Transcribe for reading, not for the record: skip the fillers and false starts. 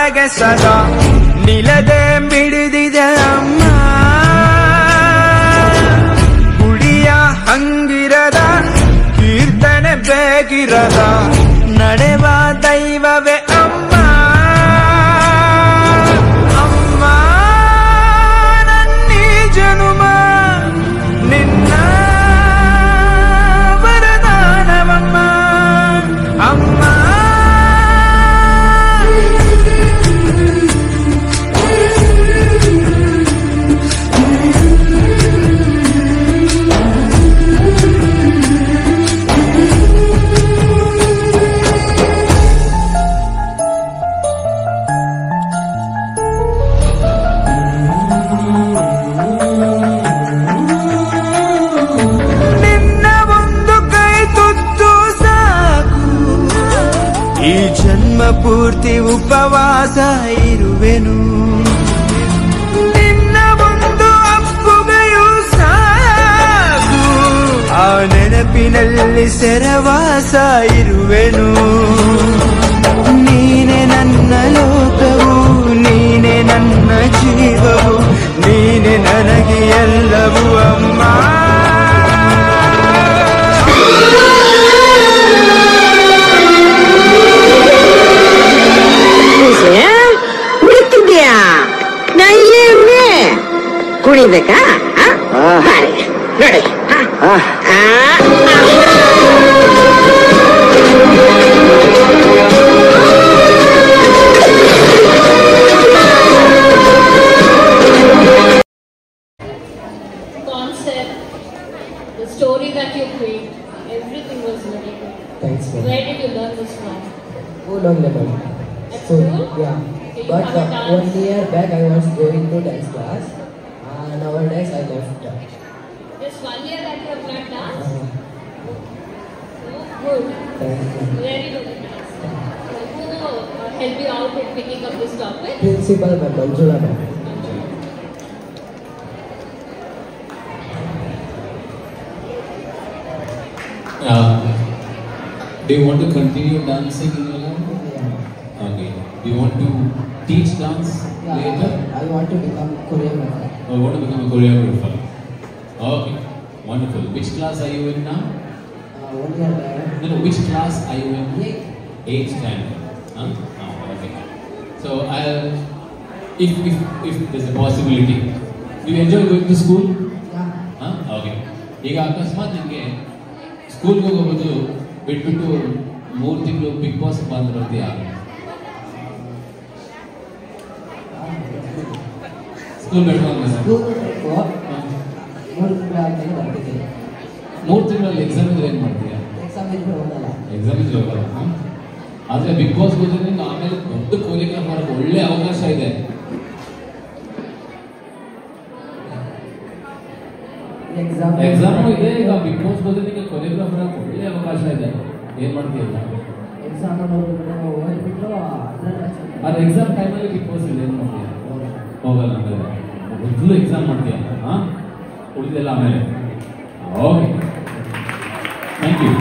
ಒಳಗೆ ಸದಾ ನಿಲದೆ ಮಿಡಿದಿದೆ ಅಮ್ಮ. ಗುಡಿಯ ಹಂಗಿರದ ಕೀರ್ತನೆ ಬೇಗಿರದ ನಡೆವ ದೈವವೇ ಅಮ್ಮ. ಅಮ್ಮ ನನ್ನೀ ಜನುಮ ನಿನ್ನ ವರದಾನವಮ್ಮ. ಅಮ್ಮ ಪೂರ್ತಿ ಉಪವಾಸ ಇರುವೆನು. ನಿನ್ನ ಒಂದು ಅಪ್ಪುಗೆಯೂ ಸಾಕು, ಆ ನೆನಪಿನಲ್ಲಿ ಸೆರವಾಸ ಇರುವೆನು. ನೀನೆ ನನ್ನ ಲೋಕವು, ನೀನೆ ನನ್ನ ಜೀವವು, ನೀನೆ ನನಗೆ ಎಲ್ಲವೂ ಅಮ್ಮ. ಕುಣಿಬೇಕಾ ನೋಡಿ. Concept, the story that you create, everything was really good. Thanks, ma'am. Where did you learn this from? Oh, long level. So, yeah. But 1 year back I was going to dance class. Nowadays I left. Just 1 year that you have learned dance? Good. Very good. Who helped you out with picking up this topic? Principal ma'am, Manjula ma'am. Do you want to continue dancing in your life? Yeah. Okay. Do you want to teach dance later? I want to become choreographer. I want to become a choreographer. Okay. Wonderful. Which class are you in now? 1 year back. No, which class are you in? 8th. 8th standard. Huh? Oh, okay. So if there's a possibility, do you enjoy going to school? Yeah. Huh? Okay. ಈಗ ಅಕಸ್ಮಾತ್ ನಿಮಗೆ ಸ್ಕೂಲ್ಗೆ ಹೋಗೋ ಬದಲು ಬಿಟ್ಬಿಟ್ಟು 3 ತಿಂಗಳು big boss ಬಂದಿರೋದು ಯಾರು? ಸ್ಕೂಲ್ ಬಿಟ್ಟು ಮೂರು ತಿಂಗಳಲ್ಲಿ ಎಕ್ಸಾಮ್ ಇದ್ರೆ ಏನು ಮಾಡ್ತೀಯಾ? ಎಕ್ಸಾಮ್ ಇದ್ರೆ ಹೋಗಲ್ಲ. ಆದರೆ ಬಿಗ್ ಬಾಸ್ ಹೋದ್ರೆ ನಿಮ್ಗೆ ಆಮೇಲೆ ದೊಡ್ಡ ಕೊರಿಯೋಗ್ರಾಫರ್ ಒಳ್ಳೆ ಅವಕಾಶ ಇದೆ. ಎಕ್ಸಾಮ್ ಇದೆ. ಈಗ ಬಿಗ್ ಬಾಸ್ ಹೋದ್ರೆ ನಿಮಗೆ ಕೊರಿಯೋಗ್ರಾಫರ್ ಒಳ್ಳೆ ಅವಕಾಶ ಇದೆ. ಏನ್ ಮಾಡ್ತೀಯಲ್ಲ? ಅದು ಎಕ್ಸಾಮ್ ಟೈಮಲ್ಲಿ ಬಿಗ್ ಬಾಸ್ ಇದೆ, ಏನು ಮಾಡ್ತೀಯ? ಹೋಗಲ್ಲ. ಆಮೇಲೆ ಮೊದಲು ಎಕ್ಸಾಮ್ ಮಾಡ್ತೀಯ, ಉಳಿದೆಲ್ಲ ಆಮೇಲೆ. Okay, thank you.